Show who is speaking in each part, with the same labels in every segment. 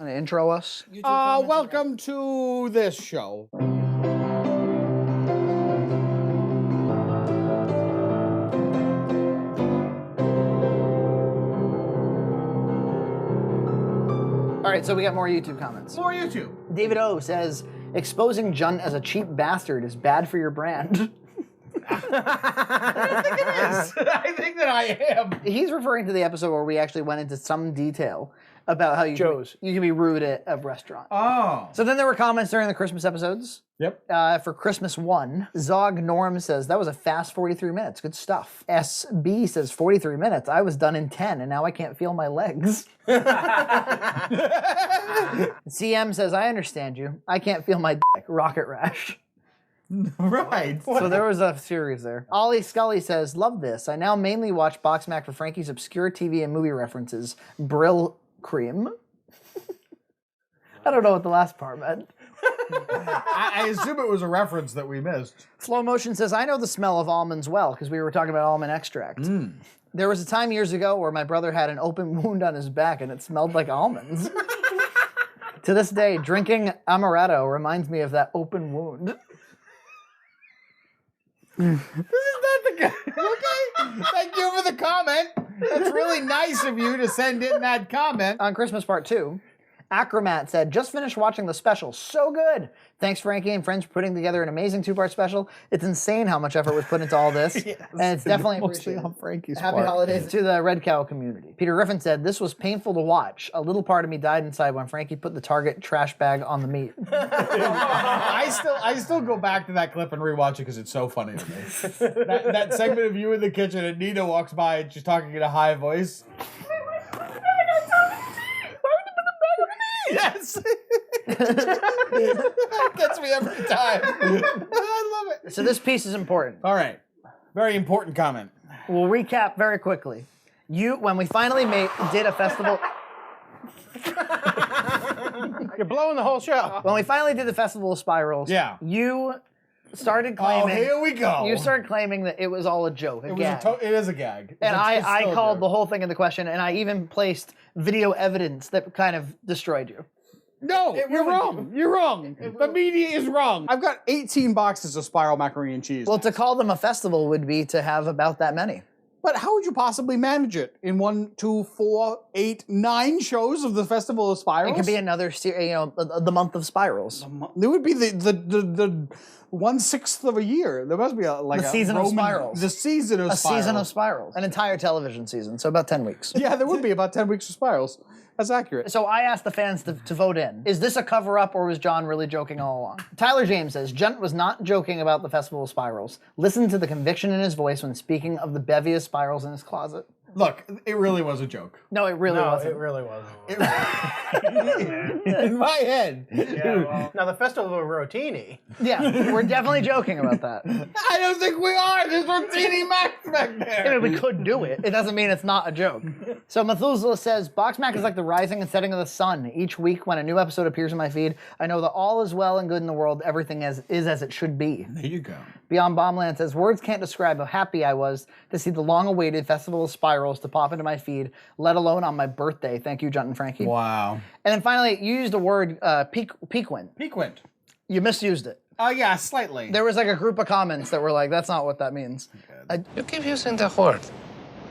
Speaker 1: to intro us?
Speaker 2: Welcome to this show.
Speaker 1: All right, so we got more YouTube comments.
Speaker 2: More YouTube.
Speaker 1: David O says, exposing Junt as a cheap bastard is bad for your brand.
Speaker 2: I think it is. I think that I am.
Speaker 1: He's referring to the episode where we actually went into some detail about how you can be rude at a restaurant.
Speaker 2: Oh.
Speaker 1: So then there were comments during the Christmas episodes.
Speaker 2: Yep.
Speaker 1: For Christmas 1, Zog Norm says, that was a fast 43 minutes. Good stuff. SB says, 43 minutes. I was done in 10, and now I can't feel my legs. CM says, I understand you. I can't feel my dick. Rocket rash.
Speaker 2: Right.
Speaker 1: So there was a series there. Ollie Scully says, love this. I now mainly watch BoxMac for Frankie's obscure TV and movie references. Brill cream. I don't know what the last part meant.
Speaker 2: I assume it was a reference that we missed.
Speaker 1: Slow Motion says, I know the smell of almonds well, because we were talking about almond extract. There was a time years ago where my brother had an open wound on his back and it smelled like almonds. To this day, drinking amaretto reminds me of that open wound.
Speaker 2: Isn't that the guy? Okay. Thank you for the comment. That's really nice of you to send in that comment.
Speaker 1: On Christmas Part 2, Acromat said, just finished watching the special. So good. Thanks, Frankie and friends, for putting together an amazing 2-part special. It's insane how much effort was put into all this.
Speaker 2: Yes.
Speaker 1: And it's definitely
Speaker 2: mostly
Speaker 1: appreciated.
Speaker 2: on Frankie's
Speaker 1: Happy
Speaker 2: part.
Speaker 1: holidays to the Red Cow community. Peter Griffin said, this was painful to watch. A little part of me died inside when Frankie put the Target trash bag on the meat.
Speaker 2: I still go back to that clip and rewatch it because it's so funny to me. that segment of you in the kitchen and Nina walks by and she's talking in a high voice. Yes. That gets me every time. I love it.
Speaker 1: So this piece is important.
Speaker 2: All right. Very important comment.
Speaker 1: We'll recap very quickly. When we finally did a festival...
Speaker 3: You're blowing the whole show.
Speaker 1: When we finally did the Festival of Spirals, you started claiming...
Speaker 2: Oh, here we go.
Speaker 1: You started claiming that it was all a joke, a gag.
Speaker 2: It is a gag.
Speaker 1: And I called the whole thing into question, and I even placed video evidence that kind of destroyed you.
Speaker 2: No, you're wrong. You're wrong. The media is wrong. I've got 18 boxes of spiral macaroni and cheese.
Speaker 1: Well, to call them a festival would be to have about that many.
Speaker 2: But how would you possibly manage it in 1, 2, 4, 8, 9 shows of the Festival of Spirals?
Speaker 1: It could be another, the month of spirals.
Speaker 2: There would be the 1/6 of a year. There must be
Speaker 1: the season of spirals.
Speaker 2: The season of spirals.
Speaker 1: A season of spirals. An entire television season, so about 10 weeks.
Speaker 2: Yeah, there would be about 10 weeks of spirals. That's accurate.
Speaker 1: So I asked the fans to vote in. Is this a cover-up or was John really joking all along? Tyler James says, Junt was not joking about the Festival of Spirals. Listen to the conviction in his voice when speaking of the bevy of spirals in his closet.
Speaker 2: Look, it really was a joke.
Speaker 1: No, it really wasn't.
Speaker 3: It really wasn't.
Speaker 2: In my head.
Speaker 3: Yeah, well, now the Festival of Rotini.
Speaker 1: Yeah, we're definitely joking about that.
Speaker 2: I don't think we are. There's Rotini Max back there.
Speaker 1: I mean, we could do it. It doesn't mean it's not a joke. So Methuselah says, BoxMac is like the rising and setting of the sun. Each week when a new episode appears in my feed, I know that all is well and good in the world. Everything is as it should be.
Speaker 2: There you go.
Speaker 1: Beyond Bombland says, words can't describe how happy I was to see the long-awaited Festival of Spirals to pop into my feed, let alone on my birthday. Thank you, Junt and Frankie.
Speaker 2: Wow.
Speaker 1: And then finally, you used the word piquant.
Speaker 2: Piquant.
Speaker 1: You misused it.
Speaker 2: Oh, yeah, slightly.
Speaker 1: There was like a group of comments that were like, that's not what that means.
Speaker 4: You keep using the word.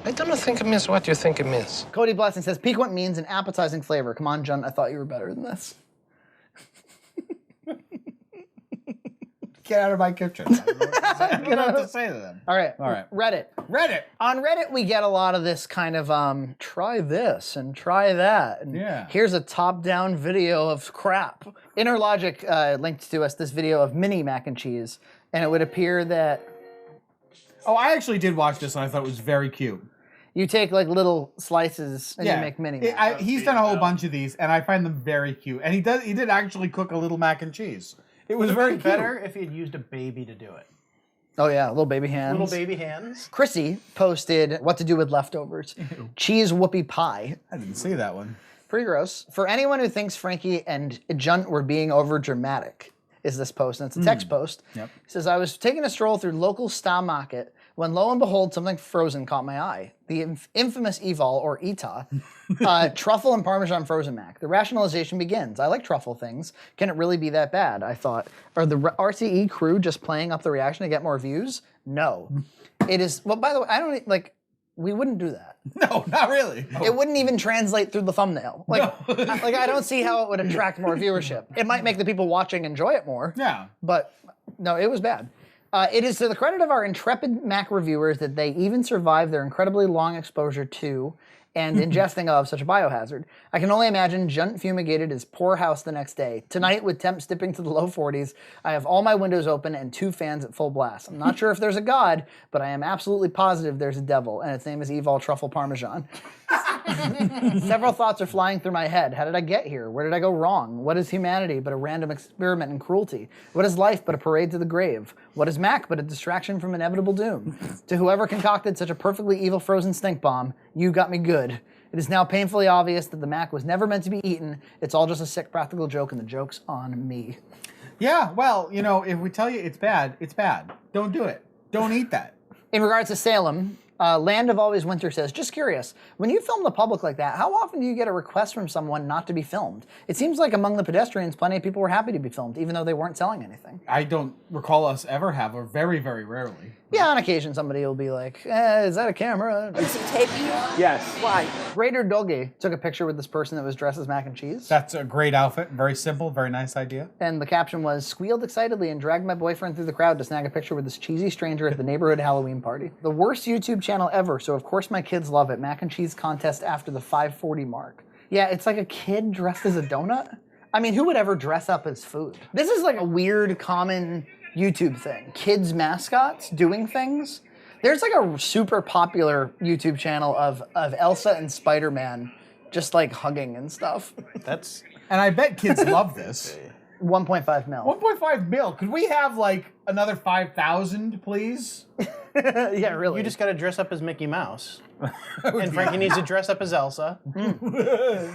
Speaker 4: I don't think it means what you think it means.
Speaker 1: Cody Blessing says, piquant means an appetizing flavor. Come on, Junt, I thought you were better than this.
Speaker 2: Get out of my kitchen. I don't know what to say to them.
Speaker 1: All right. Reddit. On Reddit, we get a lot of this kind of, try this and try that. And here's a top-down video of crap. Interlogic linked to us this video of mini mac and cheese, and it would appear that...
Speaker 2: Oh, I actually did watch this, and I thought it was very cute.
Speaker 1: You take like little slices and you make mini mac.
Speaker 2: He's done a whole bunch of these, and I find them very cute. And he did actually cook a little mac and cheese. It was very cute.
Speaker 3: Better if he had used a baby to do it.
Speaker 1: Oh yeah, little baby hands.
Speaker 3: Little baby hands.
Speaker 1: Chrissy posted what to do with leftovers. Ew. Cheese whoopie pie.
Speaker 2: I didn't see that one.
Speaker 1: Pretty gross. For anyone who thinks Frankie and Junt were being over dramatic, is this post, and it's a text post.
Speaker 2: Yep.
Speaker 1: It says, I was taking a stroll through local Star Market when lo and behold, something frozen caught my eye. The infamous Evol, or Eta, truffle and Parmesan frozen mac. The rationalization begins. I like truffle things. Can it really be that bad? I thought. Are the RCE crew just playing up the reaction to get more views? No. It is, well, by the way, I don't, like, we wouldn't do that.
Speaker 2: No, not really. No.
Speaker 1: It wouldn't even translate through the thumbnail. Like, like I don't see how it would attract more viewership. It might make the people watching enjoy it more.
Speaker 2: Yeah.
Speaker 1: But no, it was bad. It is to the credit of our intrepid Mac reviewers that they even survived their incredibly long exposure to and ingesting of such a biohazard. I can only imagine Junt fumigated his poor house the next day. Tonight, with temps dipping to the low 40s, I have all my windows open and 2 fans at full blast. I'm not sure if there's a God, but I am absolutely positive there's a devil, and its name is Evol Truffle Parmesan. Several thoughts are flying through my head. How did I get here? Where did I go wrong? What is humanity but a random experiment in cruelty? What is life but a parade to the grave? What is Mac but a distraction from inevitable doom? To whoever concocted such a perfectly evil frozen stink bomb, you got me good. It is now painfully obvious that the Mac was never meant to be eaten. It's all just a sick practical joke, and the joke's on me.
Speaker 2: Yeah, well, you know, if we tell you it's bad, it's bad. Don't do it. Don't eat that.
Speaker 1: In regards to Salem, Land of Always Winter says, just curious, when you film the public like that, how often do you get a request from someone not to be filmed? It seems like among the pedestrians, plenty of people were happy to be filmed, even though they weren't selling anything.
Speaker 2: I don't recall us ever have, or very, very rarely.
Speaker 1: Yeah, on occasion somebody will be like, is that a camera?
Speaker 5: Is he taping you?
Speaker 2: Yes.
Speaker 5: Why?
Speaker 1: Raider Dolge took a picture with this person that was dressed as mac and cheese.
Speaker 2: That's a great outfit. Very simple, very nice idea.
Speaker 1: And the caption was, squealed excitedly and dragged my boyfriend through the crowd to snag a picture with this cheesy stranger at the neighborhood Halloween party. The worst YouTube channel ever, so of course my kids love it. Mac and cheese contest after the 540 mark. Yeah, it's like a kid dressed as a donut. I mean, who would ever dress up as food? This is like a weird, common YouTube thing. Kids mascots doing things. There's like a super popular YouTube channel of Elsa and Spider-Man just like hugging and stuff.
Speaker 3: That's...
Speaker 2: And I bet kids love this.
Speaker 1: 1.5 mil.
Speaker 2: 1.5 mil. Could we have like another 5,000, please?
Speaker 1: Yeah, really.
Speaker 3: You just got to dress up as Mickey Mouse. And Frankie needs to dress up as Elsa.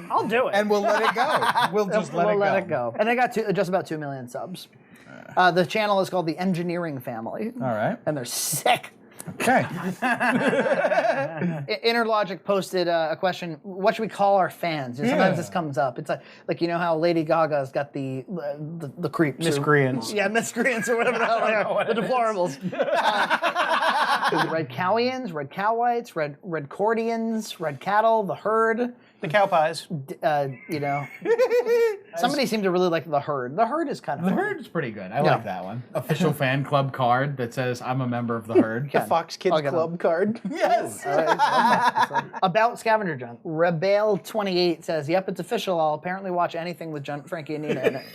Speaker 1: I'll do it.
Speaker 2: And we'll let it go. We'll just let it go.
Speaker 1: And they got just about 2 million subs. The channel is called The Engineering Family.
Speaker 2: All right.
Speaker 1: And they're sick.
Speaker 2: Okay.
Speaker 1: Interlogic posted a question, what should we call our fans? You know, sometimes this comes up. It's like you know how Lady Gaga's got the creeps.
Speaker 3: Miscreants.
Speaker 1: Yeah, miscreants or whatever the hell they are. The deplorables. Red Cowians, Red Cowites, Red Cordians, Red Cattle, the Herd.
Speaker 3: The cow pies.
Speaker 1: You know. Somebody seemed to really like the Herd. The Herd is kind of
Speaker 2: The
Speaker 1: fun.
Speaker 2: Herd is pretty good. I like that one. Official fan club card that says I'm a member of the Herd.
Speaker 3: The Fox Kids Club card.
Speaker 2: Yes.
Speaker 1: About Scavenger Junt. Rebel28 says, yep, it's official. I'll apparently watch anything with Junt, Frankie, and Nina in it.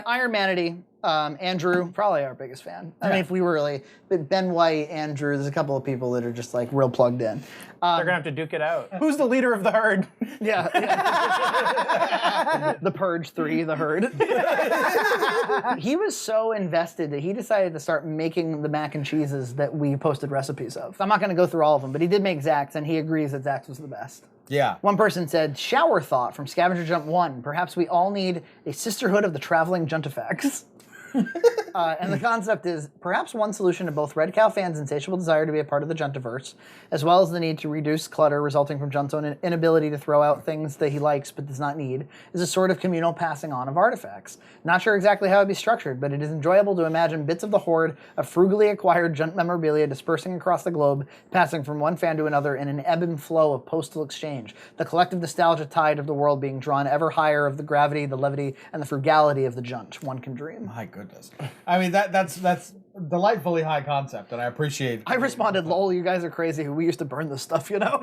Speaker 1: Iron Manity. Andrew, probably our biggest fan. I mean, if we were really Ben White, Andrew, there's a couple of people that are just like real plugged in.
Speaker 3: They're gonna have to duke it out. Who's the leader of the Herd?
Speaker 1: Yeah. The Purge 3, the Herd. He was so invested that he decided to start making the mac and cheeses that we posted recipes of. I'm not going to go through all of them, but he did make Zach's, and he agrees that Zach's was the best.
Speaker 2: Yeah.
Speaker 1: One person said, shower thought from Scavenger Junt 1. Perhaps we all need a sisterhood of the traveling Juntifacts. And the concept is perhaps one solution to both Red Cow fans' insatiable desire to be a part of the Juntiverse, as well as the need to reduce clutter resulting from Junt's own inability to throw out things that he likes but does not need, is a sort of communal passing on of artifacts. Not sure exactly how it'd be structured, but it is enjoyable to imagine bits of the hoard of frugally acquired Junt memorabilia dispersing across the globe, passing from one fan to another in an ebb and flow of postal exchange, the collective nostalgia tide of the world being drawn ever higher of the gravity, the levity, and the frugality of the Junt. One can dream.
Speaker 2: My goodness. I mean, that's delightfully high concept, and I appreciate it.
Speaker 1: I responded, lol, you guys are crazy. We used to burn this stuff, you know?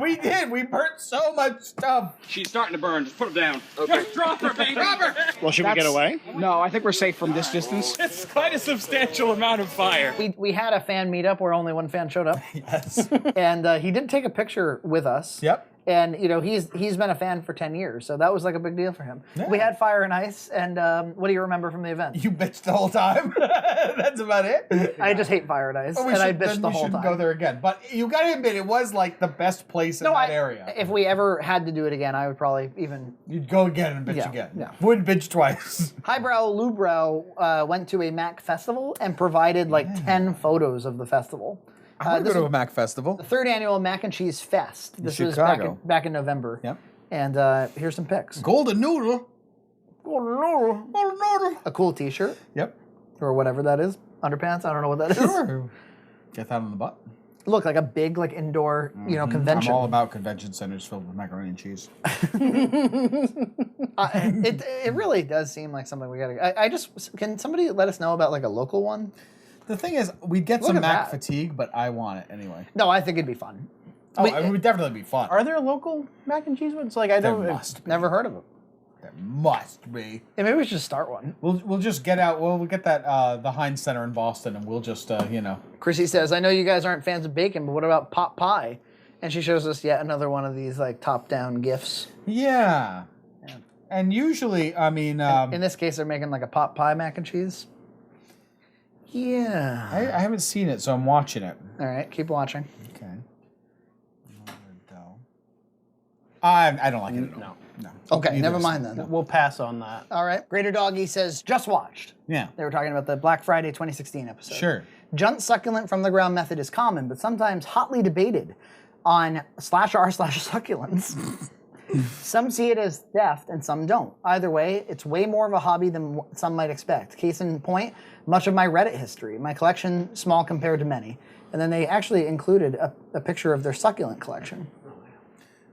Speaker 2: We did. We burnt so much stuff.
Speaker 6: She's starting to burn. Just put her down. Okay. Just drop her, baby. Drop her.
Speaker 7: Well, should we get away? No, I think we're safe from this distance.
Speaker 6: It's quite a substantial amount of fire.
Speaker 1: We had a fan meetup where only one fan showed up.
Speaker 2: Yes.
Speaker 1: And he did take a picture with us.
Speaker 2: Yep.
Speaker 1: And he's been a fan for 10 years, so that was like a big deal for him.
Speaker 2: Yeah.
Speaker 1: We had Fire and Ice, and what do you remember from the event?
Speaker 2: You bitched the whole time. That's about it.
Speaker 1: I just hate Fire and Ice,
Speaker 2: Well,
Speaker 1: and I bitched the whole
Speaker 2: We
Speaker 1: time.
Speaker 2: shouldn't go there again. But you got to admit, it was like the best place in that area.
Speaker 1: If we ever had to do it again, I would probably even...
Speaker 2: You'd go again and bitch again.
Speaker 1: Yeah.
Speaker 2: Would bitch twice.
Speaker 1: Highbrow Lubrow went to a Mac festival and provided 10 photos of the festival.
Speaker 2: I want to go to a Mac festival.
Speaker 1: The 3rd annual Mac and Cheese Fest. This was
Speaker 2: Chicago.
Speaker 1: back in November.
Speaker 2: Yep.
Speaker 1: And here's some pics.
Speaker 2: Golden noodle.
Speaker 1: A cool T-shirt.
Speaker 2: Yep.
Speaker 1: Or whatever that is. Underpants. I don't know what that is.
Speaker 2: Sure. Get that on the butt.
Speaker 1: Look like a big indoor convention.
Speaker 2: I'm all about convention centers filled with macaroni and cheese.
Speaker 1: It really does seem like something we gotta. Can somebody let us know about a local one?
Speaker 2: The thing is, we'd get
Speaker 1: Look
Speaker 2: some
Speaker 1: at
Speaker 2: Mac
Speaker 1: that.
Speaker 2: fatigue, but I want it anyway.
Speaker 1: No, I think it'd be fun.
Speaker 2: Oh, it would definitely be fun.
Speaker 3: Are there local mac and cheese ones? I
Speaker 2: There
Speaker 3: don't.
Speaker 2: must be.
Speaker 1: Never heard of them.
Speaker 2: There must be.
Speaker 1: Yeah, maybe we should start one.
Speaker 2: We'll just get out. We'll get that the Heinz Center in Boston, and we'll just
Speaker 1: Chrissy says, "I know you guys aren't fans of bacon, but what about pot pie?" And she shows us yet another one of these top-down gifs.
Speaker 2: Yeah. And usually, I mean,
Speaker 1: In this case, they're making a pot pie mac and cheese. Yeah.
Speaker 2: I haven't seen it, so I'm watching it.
Speaker 1: All right, keep watching.
Speaker 2: Okay. I don't like it at all. No.
Speaker 1: Okay,
Speaker 2: Neither
Speaker 1: never
Speaker 2: is-
Speaker 1: mind then.
Speaker 3: We'll pass on that.
Speaker 1: All right. Greater Doggy says, just watched.
Speaker 2: Yeah.
Speaker 1: They were talking about the Black Friday 2016 episode.
Speaker 2: Sure.
Speaker 1: Junt succulent from the ground method is common, but sometimes hotly debated on /r/succulents. Some see it as theft and some don't. Either way, it's way more of a hobby than some might expect. Case in point, much of my Reddit history. My collection, small compared to many. And then they actually included a picture of their succulent collection.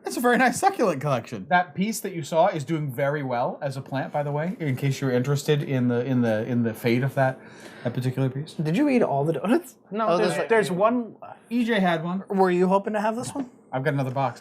Speaker 2: That's a very nice succulent collection. That piece that you saw is doing very well as a plant, by the way. In case you're interested in the fate of that particular piece.
Speaker 1: Did you eat all the donuts?
Speaker 3: No, there's one.
Speaker 2: EJ had one.
Speaker 1: Were you hoping to have this one?
Speaker 2: I've got another box.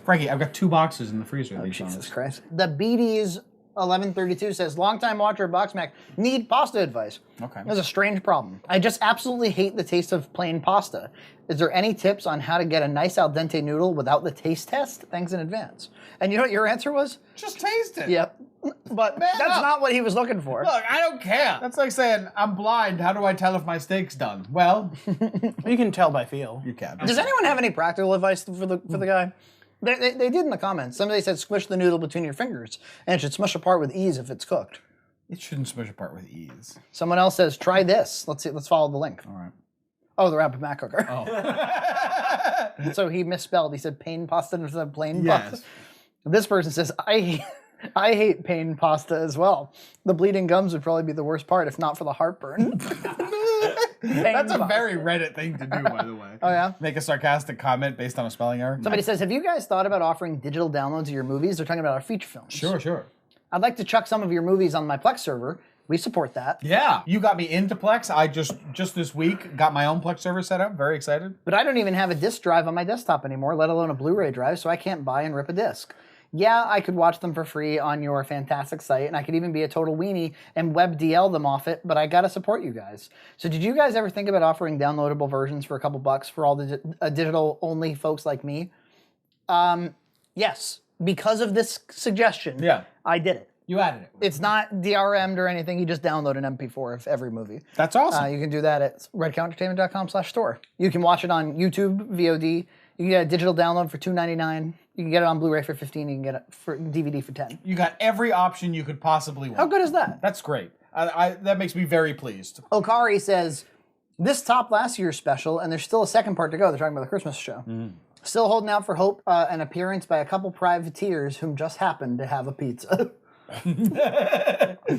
Speaker 2: Frankie, I've got 2 boxes in the freezer.
Speaker 1: Oh, Jesus Christ. The BD's 1132 says, longtime watcher of BoxMac, need pasta advice.
Speaker 2: Okay.
Speaker 1: That's a strange problem. I just absolutely hate the taste of plain pasta. Is there any tips on how to get a nice al dente noodle without the taste test? Thanks in advance. And you know what your answer was?
Speaker 2: Just taste it.
Speaker 1: Yep. But that's not what he was looking for.
Speaker 2: Look, I don't care. That's like saying, I'm blind. How do I tell if my steak's done? Well,
Speaker 3: You can tell by feel.
Speaker 2: you can.
Speaker 1: Does anyone have any practical advice for the guy? They did in the comments. Somebody said squish the noodle between your fingers, and it should smush apart with ease if it's cooked.
Speaker 2: It shouldn't smush apart with ease.
Speaker 1: Someone else says, try this. Let's see. Let's follow the link.
Speaker 2: All right.
Speaker 1: Oh, the Rapid Mac Cooker.
Speaker 2: Oh.
Speaker 1: So he misspelled. He said pain pasta instead of plain
Speaker 2: Yes.
Speaker 1: pasta. This person says, I hate pain pasta as well. The bleeding gums would probably be the worst part, if not for the heartburn.
Speaker 2: That's a very Reddit thing to do, by the way.
Speaker 1: Oh, yeah?
Speaker 2: Make a sarcastic comment based on a spelling error.
Speaker 1: Somebody says, have you guys thought about offering digital downloads of your movies? They're talking about our feature films.
Speaker 2: Sure.
Speaker 1: I'd like to chuck some of your movies on my Plex server. We support that.
Speaker 2: Yeah. You got me into Plex. I just this week got my own Plex server set up. Very excited.
Speaker 1: But I don't even have a disc drive on my desktop anymore, let alone a Blu-ray drive, so I can't buy and rip a disc. Yeah, I could watch them for free on your fantastic site, and I could even be a total weenie and web DL them off it, but I gotta support you guys. So did you guys ever think about offering downloadable versions for a couple bucks for all the digital-only folks like me? Yes. Because of this suggestion,
Speaker 2: Yeah.
Speaker 1: I did it.
Speaker 2: You added it.
Speaker 1: It's not DRM'd or anything. You just download an MP4 of every movie.
Speaker 2: That's awesome.
Speaker 1: You can do that at redcownentertainment.com/store. You can watch it on YouTube, VOD. You can get a digital download for $2.99. You can get it on Blu-ray for $15. You can get it for DVD for $10.
Speaker 2: You got every option you could possibly want.
Speaker 1: How good is that?
Speaker 2: That's great. That makes me very pleased.
Speaker 1: Okari says, this topped last year's special, and there's still a second part to go. They're talking about the Christmas show. Still holding out for hope, an appearance by a couple privateers whom just happened to have a pizza.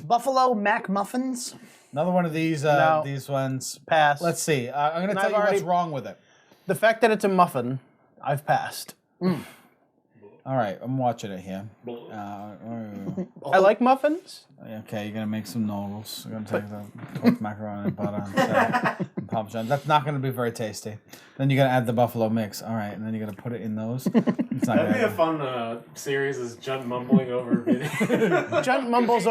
Speaker 1: Buffalo Mac Muffins.
Speaker 2: Another one of these
Speaker 3: No.
Speaker 2: these ones.
Speaker 3: Pass.
Speaker 2: Let's see. I'm going to
Speaker 3: And
Speaker 2: tell
Speaker 3: I've
Speaker 2: you what's
Speaker 3: already-
Speaker 2: wrong with it.
Speaker 3: The fact that it's a muffin, I've passed.
Speaker 2: All right, I'm watching it here.
Speaker 3: I like muffins.
Speaker 2: Okay, you're gonna make some noodles. You're gonna take the macaroni and butter and Parmesan. That's not gonna be very tasty. Then you're gonna add the buffalo mix. All right, and then you're gonna put it in those. It's not
Speaker 5: That'd be a
Speaker 2: gonna.
Speaker 5: fun series, is Junt mumbling over video.
Speaker 3: Junt mumbles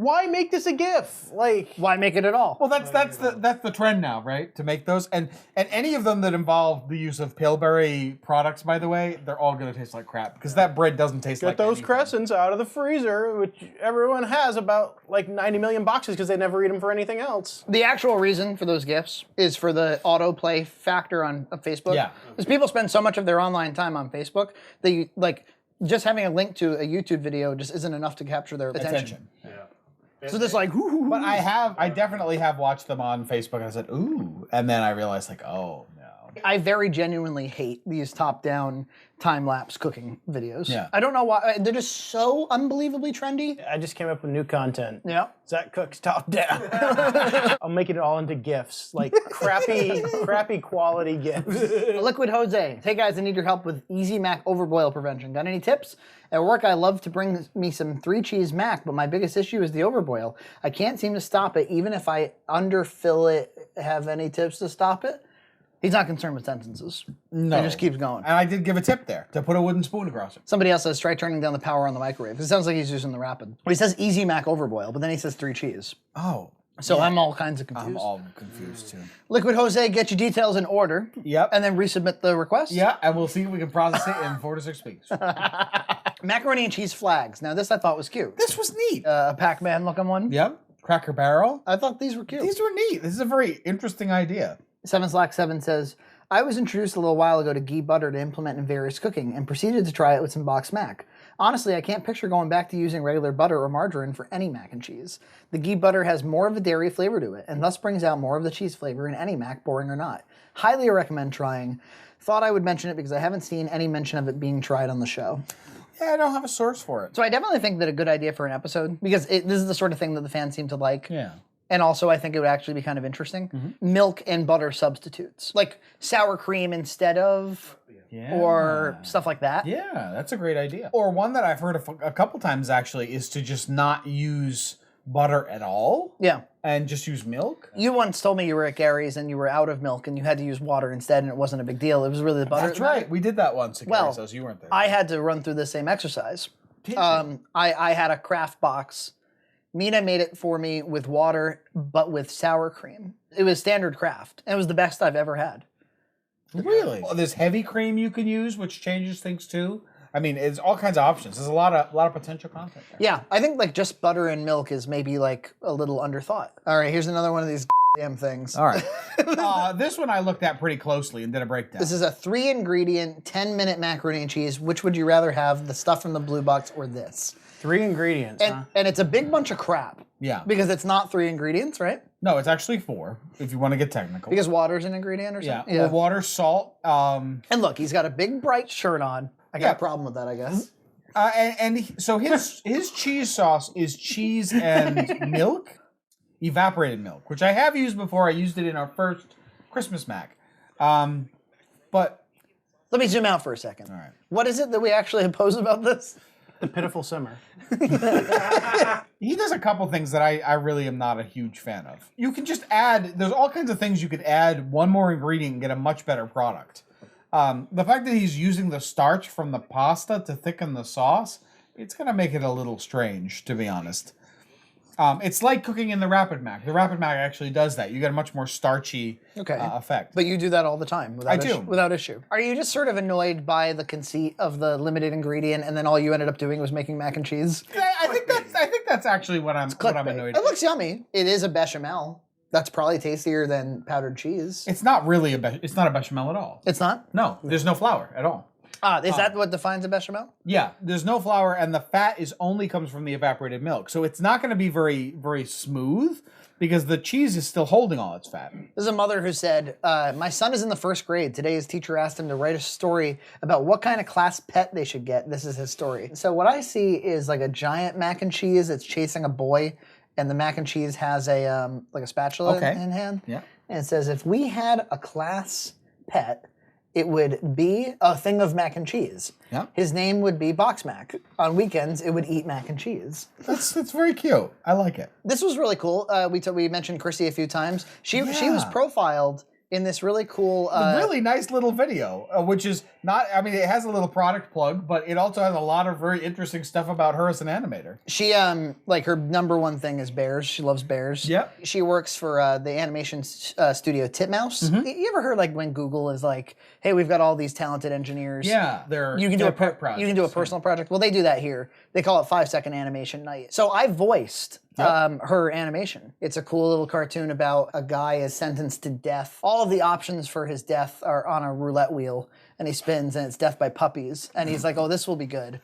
Speaker 3: why make this a GIF? Like,
Speaker 1: why make it at all?
Speaker 2: Well, that's the trend now, right? To make those, and any of them that involve the use of Pillsbury products, by the way, they're all going to taste like crap because that bread doesn't taste like
Speaker 3: get those
Speaker 2: anything.
Speaker 3: crescents out of the freezer, which everyone has about like 90 million boxes because they never eat them for anything else.
Speaker 1: The actual reason for those GIFs is for the autoplay factor on Facebook.
Speaker 2: Yeah.
Speaker 1: Because people spend so much of their online time on Facebook that you, like, just having a link to a YouTube video just isn't enough to capture their attention.
Speaker 5: Yeah.
Speaker 1: So this like, ooh.
Speaker 2: But I definitely have watched them on Facebook, and I said, ooh, and then I realized, like, oh no.
Speaker 1: I very genuinely hate these top-down time-lapse cooking videos.
Speaker 2: Yeah.
Speaker 1: I don't know why. They're just so unbelievably trendy.
Speaker 3: I just came up with new content.
Speaker 1: Yeah.
Speaker 3: Zach cooks top down. I'm making it all into GIFs, like crappy quality GIFs.
Speaker 1: Liquid Jose. Hey guys, I need your help with Easy Mac overboil prevention. Got any tips? At work, I love to bring me some 3-cheese mac, but my biggest issue is the overboil. I can't seem to stop it, even if I underfill it. Have any tips to stop it? He's not concerned with sentences.
Speaker 2: No.
Speaker 1: He just keeps going.
Speaker 2: And I did give a tip there to put a wooden spoon across it.
Speaker 1: Somebody else says, try turning down the power on the microwave. It sounds like he's using the rapid. Well, he says Easy Mac overboil, but then he says 3 cheese.
Speaker 2: Oh.
Speaker 1: So I'm all kinds of confused.
Speaker 2: I'm all confused too.
Speaker 1: Liquid Jose, get your details in order.
Speaker 2: Yep.
Speaker 1: And then resubmit the request.
Speaker 2: Yeah, and we'll see if we can process it in 4 to 6 weeks.
Speaker 1: Macaroni and cheese flags. Now this I thought was cute.
Speaker 2: This was neat.
Speaker 1: A Pac-Man looking one.
Speaker 2: Yep. Cracker Barrel.
Speaker 1: I thought these were cute.
Speaker 2: These were neat. This is a very interesting idea.
Speaker 1: 7/7 says, I was introduced a little while ago to ghee butter to implement in various cooking and proceeded to try it with some BoxMac. Honestly, I can't picture going back to using regular butter or margarine for any mac and cheese. The ghee butter has more of a dairy flavor to it and thus brings out more of the cheese flavor in any mac, boring or not. Highly recommend trying. Thought I would mention it because I haven't seen any mention of it being tried on the show.
Speaker 2: Yeah, I don't have a source for it.
Speaker 1: So I definitely think that a good idea for an episode, because this is the sort of thing that the fans seem to like.
Speaker 2: Yeah.
Speaker 1: And also, I think it would actually be kind of interesting.
Speaker 2: Mm-hmm.
Speaker 1: Milk and butter substitutes. Like sour cream instead of, or stuff like that.
Speaker 2: Yeah, that's a great idea. Or one that I've heard a couple times, actually, is to just not use butter at all.
Speaker 1: Yeah.
Speaker 2: And just use milk.
Speaker 1: You once told me you were at Gary's and you were out of milk and you had to use water instead and it wasn't a big deal. It was really the butter.
Speaker 2: That's right. We did that once at Gary's house. You weren't there.
Speaker 1: I had to run through the same exercise.
Speaker 2: Did you?
Speaker 1: I had a Kraft box. Mina made it for me with water, but with sour cream. It was standard Kraft. And it was the best I've ever had.
Speaker 2: Really? Well, there's heavy cream you can use, which changes things too. I mean, it's all kinds of options. There's a lot of potential content there.
Speaker 1: Yeah, I think like just butter and milk is maybe like a little underthought. All right, here's another one of these damn things.
Speaker 2: All right. This one I looked at pretty closely and did a breakdown.
Speaker 1: This is a 3-ingredient, 10-minute macaroni and cheese. Which would you rather have, the stuff from the blue box or this?
Speaker 3: 3 ingredients, huh?
Speaker 1: And it's a big bunch of crap.
Speaker 2: Yeah.
Speaker 1: Because it's not 3 ingredients, right?
Speaker 2: No, it's actually 4, if you want to get technical.
Speaker 1: Because water's an ingredient or something?
Speaker 2: Yeah. Well, water, salt.
Speaker 1: And look, he's got a big bright shirt on. I got a problem with that, I guess.
Speaker 2: So his cheese sauce is cheese and milk, evaporated milk, which I have used before. I used it in our first Christmas mac. But
Speaker 1: let me zoom out for a second.
Speaker 2: All right.
Speaker 1: What is it that we actually oppose about this?
Speaker 3: The pitiful simmer.
Speaker 2: He does a couple things that I really am not a huge fan of. You can just add, there's all kinds of things you could add one more ingredient and get a much better product. The fact that he's using the starch from the pasta to thicken the sauce, it's going to make it a little strange, to be honest. It's like cooking in the Rapid Mac. The Rapid Mac actually does that. You get a much more starchy effect.
Speaker 1: But you do that all the time without issue. Are you just sort of annoyed by the conceit of the limited ingredient and then all you ended up doing was making mac and cheese?
Speaker 2: I think that's actually what I'm annoyed
Speaker 1: at. It looks yummy. It is a bechamel. That's probably tastier than powdered cheese.
Speaker 2: It's not really it's not a bechamel at all.
Speaker 1: It's not?
Speaker 2: No, there's no flour at all.
Speaker 1: Is that what defines a bechamel?
Speaker 2: Yeah, there's no flour, and the fat only comes from the evaporated milk. So it's not going to be very, very smooth because the cheese is still holding all its fat.
Speaker 1: There's a mother who said, my son is in the 1st grade. Today his teacher asked him to write a story about what kind of class pet they should get. This is his story. So what I see is like a giant mac and cheese that's chasing a boy, and the mac and cheese has a like a spatula in hand.
Speaker 2: Yeah.
Speaker 1: And it says, if we had a class pet, it would be a thing of mac and cheese.
Speaker 2: Yeah.
Speaker 1: His name would be BoxMac. On weekends, it would eat mac and cheese.
Speaker 2: That's very cute. I like it.
Speaker 1: This was really cool. We mentioned Chrissy a few times. She was profiled in this really cool...
Speaker 2: really nice little video, which is not... I mean, it has a little product plug, but it also has a lot of very interesting stuff about her as an animator.
Speaker 1: She, like, her number one thing is bears. She loves bears.
Speaker 2: Yep.
Speaker 1: She works for the animation studio Titmouse. You ever heard, like, when Google is like, hey, we've got all these talented engineers.
Speaker 2: Yeah,
Speaker 1: you can do a
Speaker 2: pet project.
Speaker 1: You can do a personal project. Well, they do that here. They call it 5-second animation night. So I voiced her animation. It's a cool little cartoon about a guy is sentenced to death. All of the options for his death are on a roulette wheel, and he spins, and it's death by puppies. And he's like, oh, this will be good.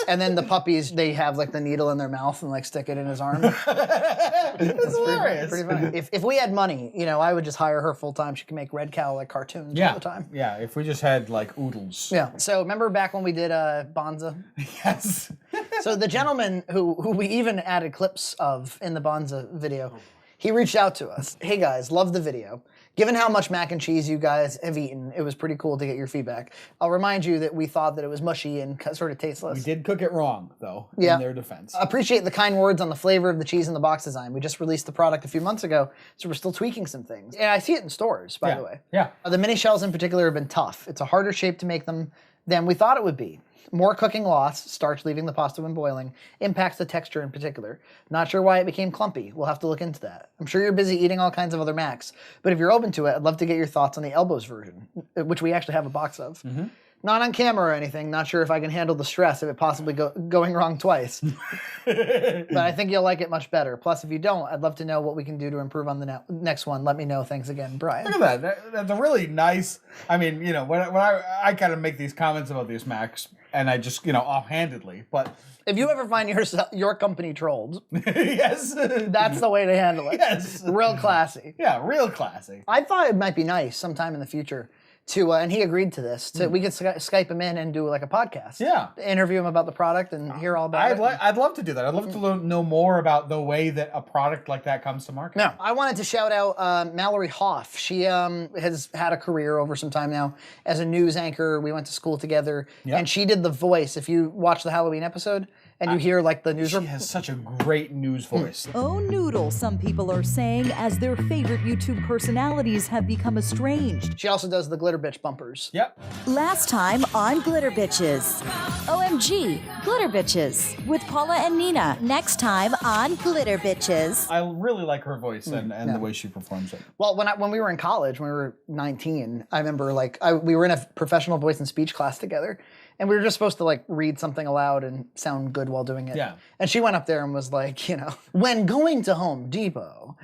Speaker 1: And then the puppies, they have like the needle in their mouth and like stick it in his arm.
Speaker 2: It's hilarious.
Speaker 1: Pretty funny. If we had money, you know, I would just hire her full time. She can make Red Cow like cartoons all the time.
Speaker 2: Yeah, if we just had like oodles.
Speaker 1: Yeah. So remember back when we did Bonza?
Speaker 2: Yes.
Speaker 1: So the gentleman who we even added clips of in the Bonza video, he reached out to us. Hey guys, love the video. Given how much mac and cheese you guys have eaten, it was pretty cool to get your feedback. I'll remind you that we thought that it was mushy and sort of tasteless.
Speaker 2: We did cook it wrong, though, in their defense.
Speaker 1: Appreciate the kind words on the flavor of the cheese in the box design. We just released the product a few months ago, so we're still tweaking some things. And I see it in stores, by the way.
Speaker 2: Yeah.
Speaker 1: The mini shells in particular have been tough. It's a harder shape to make them than we thought it would be. More cooking loss, starch leaving the pasta when boiling, impacts the texture in particular. Not sure why it became clumpy. We'll have to look into that. I'm sure you're busy eating all kinds of other Macs, but if you're open to it, I'd love to get your thoughts on the Elbows version, which we actually have a box of. Not on camera or anything. Not sure if I can handle the stress of it possibly going wrong twice. But I think you'll like it much better. Plus, if you don't, I'd love to know what we can do to improve on the next one. Let me know. Thanks again, Brian.
Speaker 2: Look at that. That's a really nice... I mean, you know, when I kind of make these comments about these Macs, and I just, you know, offhandedly, but...
Speaker 1: If you ever find your company trolled,
Speaker 2: yes,
Speaker 1: that's the way to handle it.
Speaker 2: Yes.
Speaker 1: Real classy.
Speaker 2: Yeah, real classy.
Speaker 1: I thought it might be nice sometime in the future to, and he agreed to this, we could Skype him in and do like a podcast.
Speaker 2: Yeah.
Speaker 1: Interview him about the product and hear all about it.
Speaker 2: I'd love to do that. I'd love to know more about the way that a product like that comes to market.
Speaker 1: No, I wanted to shout out Mallory Hoff. She has had a career over some time now as a news anchor. We went to school together, and she did the voice. If you watch the Halloween episode, and you hear like the news.
Speaker 2: She has such a great news voice.
Speaker 8: Oh, Noodle, some people are saying, as their favorite YouTube personalities have become estranged.
Speaker 1: She also does the Glitter Bitch bumpers.
Speaker 2: Yep.
Speaker 8: Last time on Glitter Bitches. OMG, Glitter Bitches with Paula and Nina. Next time on Glitter Bitches.
Speaker 2: I really like her voice and the way she performs it.
Speaker 1: Well, when we were in college, when we were 19, I remember we were in a professional voice and speech class together. And we were just supposed to like read something aloud and sound good while doing it.
Speaker 2: Yeah.
Speaker 1: And she went up there and was like, you know, when going to Home Depot,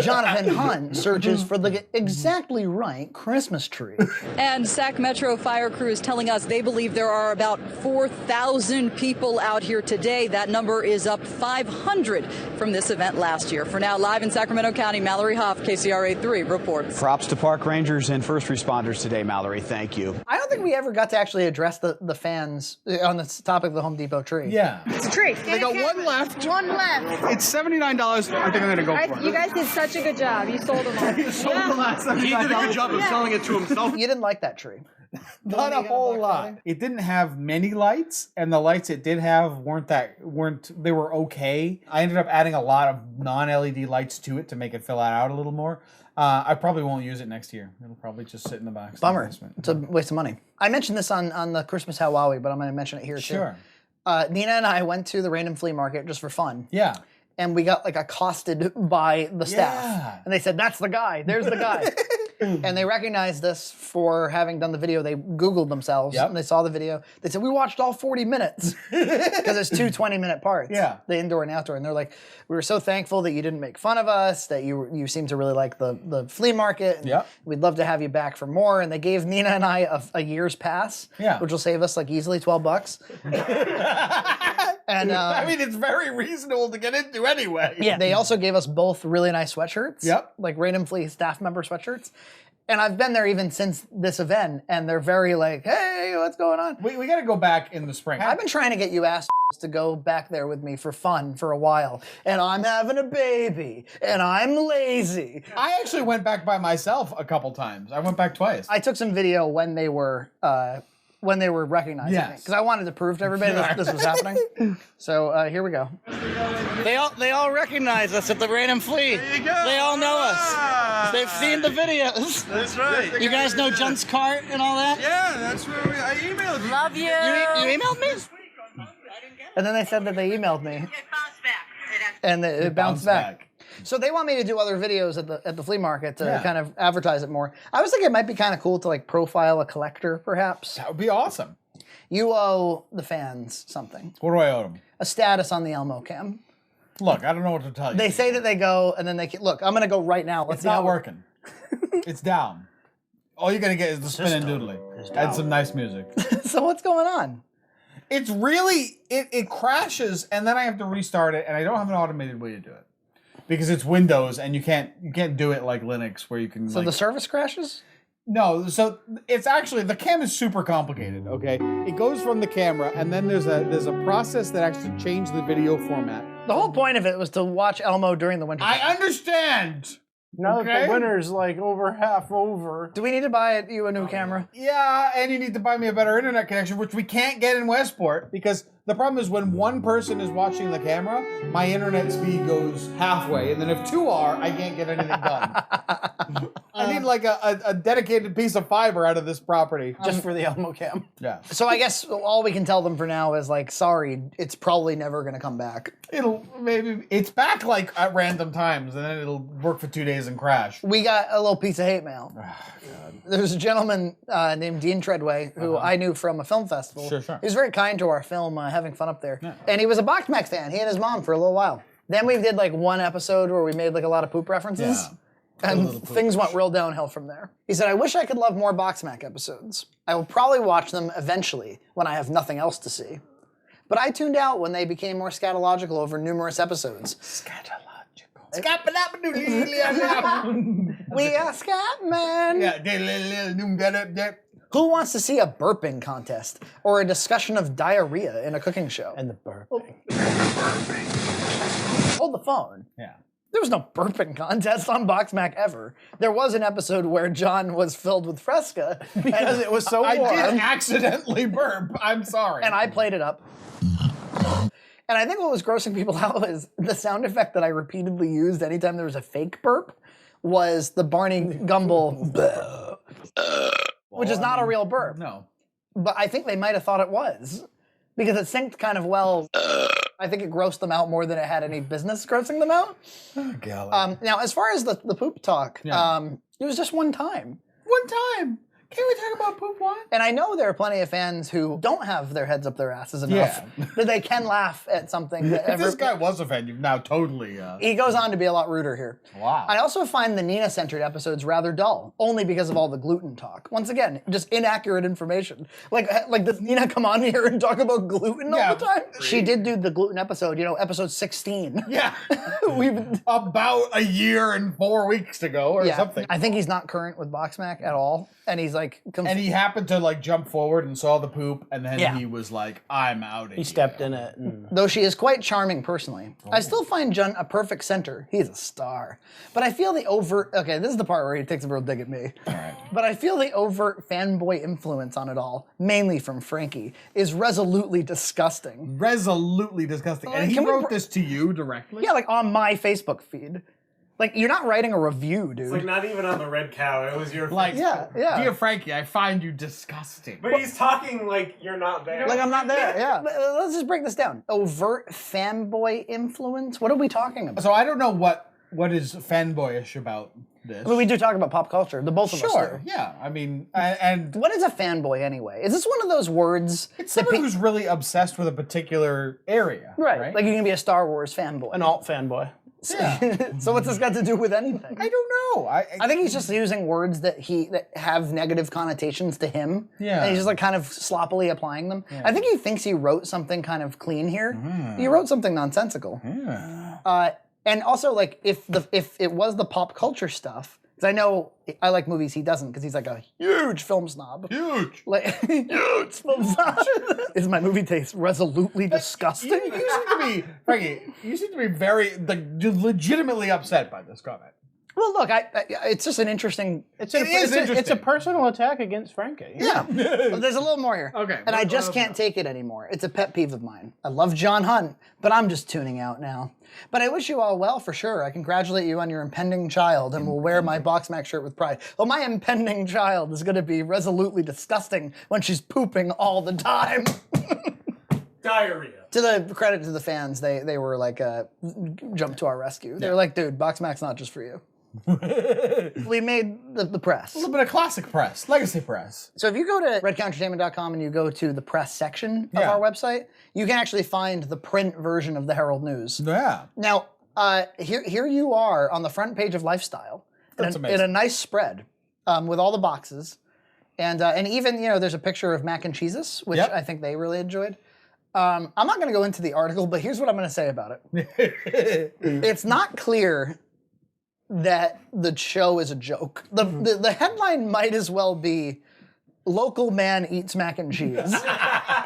Speaker 1: Jonathan Hunt searches for the exactly right Christmas tree.
Speaker 9: And Sac Metro fire crew is telling us they believe there are about 4,000 people out here today. That number is up 500 from this event last year. For now, live in Sacramento County, Mallory Hoff, KCRA 3 reports.
Speaker 10: Props to park rangers and first responders today, Mallory. Thank you.
Speaker 1: I don't think we ever got to actually address the fans on the topic of the Home Depot tree.
Speaker 2: Yeah.
Speaker 7: It's a tree. They got one left.
Speaker 11: One left.
Speaker 7: It's $79. I think I'm going to go for it.
Speaker 11: You guys did such a good job. You sold them all.
Speaker 7: You sold the last $75. He did a good job of selling it to himself.
Speaker 1: You didn't like that tree.
Speaker 2: Not a whole lot. It didn't have many lights, and the lights it did have they were okay. I ended up adding a lot of non-LED lights to it to make it fill it out a little more. I probably won't use it next year. It'll probably just sit in the box.
Speaker 1: Bummer. It's a waste of money. I mentioned this on the Christmas Hawaii, but I'm going to mention it here too.
Speaker 2: Sure.
Speaker 1: Nina and I went to the random flea market just for fun.
Speaker 2: Yeah.
Speaker 1: And we got like accosted by the staff.
Speaker 2: Yeah.
Speaker 1: And they said, that's the guy. There's the guy. And they recognized us for having done the video. They Googled themselves and they saw the video. They said, we watched all 40 minutes because it's 2 20-minute parts.
Speaker 2: Yeah.
Speaker 1: The indoor and outdoor. And they're like, we were so thankful that you didn't make fun of us, that you seem to really like the flea market. And we'd love to have you back for more. And they gave Nina and I a year's pass, which will save us like easily $12. And
Speaker 2: I mean, it's very reasonable to get into anyway.
Speaker 1: Yeah. They also gave us both really nice sweatshirts.
Speaker 2: Yep.
Speaker 1: Like Random Flea staff member sweatshirts. And I've been there even since this event, and they're very like, hey, what's going on?
Speaker 2: We got to go back in the spring.
Speaker 1: I've been trying to get you assholes to go back there with me for fun for a while. And I'm having a baby, and I'm lazy.
Speaker 2: I actually went back by myself a couple times. I went back twice.
Speaker 1: I took some video when they were when they were recognizing me, because I wanted to prove to everybody that this was happening. So here we go. They all recognize us at the Random Flea.
Speaker 7: There you go.
Speaker 1: They all know us. They've seen the videos.
Speaker 7: That's right.
Speaker 1: You guys know Junt's cart and all that?
Speaker 7: Yeah, that's where I emailed you.
Speaker 8: Love you.
Speaker 1: You emailed me? And then they said that they emailed me. And it bounced back. So they want me to do other videos at the flea market to kind of advertise it more. I was thinking it might be kind of cool to like profile a collector, perhaps.
Speaker 2: That would be awesome.
Speaker 1: You owe the fans something.
Speaker 2: What do I owe them?
Speaker 1: A status on the Elmo cam.
Speaker 2: Look, I don't know what to tell you.
Speaker 1: They say that they go, and then look, I'm going to go right now.
Speaker 2: It's not working. It's down. All you're going to get is the spin and doodly. And some nice music.
Speaker 1: So what's going on?
Speaker 2: It's really, it crashes, and then I have to restart it, and I don't have an automated way to do it. Because it's Windows, and you can't do it like Linux, where you can.
Speaker 1: So the service crashes?
Speaker 2: No, so it's actually, the cam is super complicated, okay? It goes from the camera, and then there's a process that actually changed the video format.
Speaker 1: The whole point of it was to watch Elmo during the winter.
Speaker 2: I understand!
Speaker 3: Now that the winter's like over half over.
Speaker 1: Do we need to buy you a new camera?
Speaker 2: Yeah, and you need to buy me a better internet connection, which we can't get in Westport, because the problem is when one person is watching the camera, my internet speed goes halfway, and then if two are, I can't get anything done. I need like a dedicated piece of fiber out of this property.
Speaker 1: Just for the Elmo cam.
Speaker 2: Yeah.
Speaker 1: So I guess all we can tell them for now is like, sorry, it's probably never going to come back.
Speaker 2: It's back like at random times, and then it'll work for 2 days and crash.
Speaker 1: We got a little piece of hate mail. There's a gentleman named Dean Treadway who I knew from a film festival.
Speaker 2: Sure.
Speaker 1: He was very kind to our film, having fun up there. Yeah. And he was a BoxMac fan. He and his mom for a little while. Then we did like one episode where we made like a lot of poop references.
Speaker 2: Yeah.
Speaker 1: And things went real downhill from there. He said, I wish I could love more BoxMac episodes. I will probably watch them eventually when I have nothing else to see. But I tuned out when they became more scatological over numerous episodes.
Speaker 2: Scatological.
Speaker 1: We are Scatman.
Speaker 2: Yeah.
Speaker 1: Who wants to see a burping contest or a discussion of diarrhea in a cooking show?
Speaker 3: And the burping.
Speaker 1: Hold the phone.
Speaker 2: Yeah.
Speaker 1: There was no burping contest on BoxMac ever. There was an episode where John was filled with Fresca because it was so warm.
Speaker 2: I did accidentally burp. I'm sorry.
Speaker 1: And I played it up. And I think what was grossing people out is the sound effect that I repeatedly used anytime there was a fake burp was the Barney Gumble, which is not a real burp.
Speaker 2: No.
Speaker 1: But I think they might have thought it was because it synced kind of well. I think it grossed them out more than it had any business grossing them out.
Speaker 2: Oh, golly.
Speaker 1: Now, as far as the poop talk, it was just one time.
Speaker 2: One time. Can we talk about poop one?
Speaker 1: And I know there are plenty of fans who don't have their heads up their asses enough that they can laugh at something. That
Speaker 2: if this guy was a fan, you've now totally...
Speaker 1: He goes on to be a lot ruder here.
Speaker 2: Wow.
Speaker 1: I also find the Nina-centered episodes rather dull, only because of all the gluten talk. Once again, just inaccurate information. Like does Nina come on here and talk about gluten all the time? She did do the gluten episode, episode 16.
Speaker 2: Yeah. About a year and 4 weeks ago or something.
Speaker 1: I think he's not current with BoxMac at all. And he's like...
Speaker 2: And he happened to like jump forward and saw the poop, and then he was like, I'm out of here.
Speaker 3: He stepped in it.
Speaker 1: Though she is quite charming personally. I still find Junt a perfect center. He's a star. But I feel the overt... Okay, this is the part where he takes a real dig at me.
Speaker 2: All right.
Speaker 1: But I feel the overt fanboy influence on it all, mainly from Frankie, is resolutely disgusting.
Speaker 2: Resolutely disgusting. And he wrote this to you directly?
Speaker 1: Yeah, like on my Facebook feed. Like, you're not writing a review, dude.
Speaker 5: It's like not even on the red cow. It was your
Speaker 2: like,
Speaker 1: yeah.
Speaker 2: Dear Frankie, I find you disgusting.
Speaker 5: But he's talking like you're not there.
Speaker 1: Like I'm not there, yeah. Let's just break this down. Overt fanboy influence? What are we talking about?
Speaker 2: So I don't know what is fanboyish about this.
Speaker 1: I mean, we do talk about pop culture. The both of us do.
Speaker 2: Sure, yeah. I mean, and...
Speaker 1: What is a fanboy anyway? Is this one of those words...
Speaker 2: It's someone who's really obsessed with a particular area.
Speaker 1: Right. Like you can be a Star Wars fanboy.
Speaker 3: An alt fanboy.
Speaker 1: Yeah. So what's this got to do with anything?
Speaker 2: I don't know.
Speaker 1: I think he's just using words that have negative connotations to him.
Speaker 2: Yeah.
Speaker 1: And he's just like kind of sloppily applying them. Yeah. I think he thinks he wrote something kind of clean here. He wrote something nonsensical.
Speaker 2: Yeah.
Speaker 1: And also like if it was the pop culture stuff, because I know I like movies he doesn't, because he's like a huge film snob.
Speaker 2: Huge.
Speaker 1: Like, huge film snob. Is my movie taste resolutely disgusting?
Speaker 2: You seem to be, Frankie, very, legitimately upset by this comment.
Speaker 1: Well, look, it's just an interesting.
Speaker 3: It's a personal attack against Frankie.
Speaker 1: Yeah. Well, there's a little more here.
Speaker 2: Okay.
Speaker 1: And I just can't take it anymore. It's a pet peeve of mine. I love John Hunt, but I'm just tuning out now. But I wish you all well for sure. I congratulate you on your impending child and will wear my BoxMac shirt with pride. Well, my impending child is going to be resolutely disgusting when she's pooping all the time.
Speaker 5: Diarrhea.
Speaker 1: To the credit to the fans, they were like, jump to our rescue. They were like, dude, BoxMac's not just for you. We made the press.
Speaker 2: A little bit of classic press, legacy press.
Speaker 1: So if you go to redcountertainment.com and you go to the press section of our website, you can actually find the print version of the Herald News.
Speaker 2: Yeah.
Speaker 1: Now, here you are on the front page of Lifestyle in a nice spread with all the boxes. And even, there's a picture of mac and cheeses, which I think they really enjoyed. I'm not going to go into the article, but here's what I'm going to say about it. It's not clear that the show is a joke. The headline might as well be "Local Man Eats Mac and Cheese."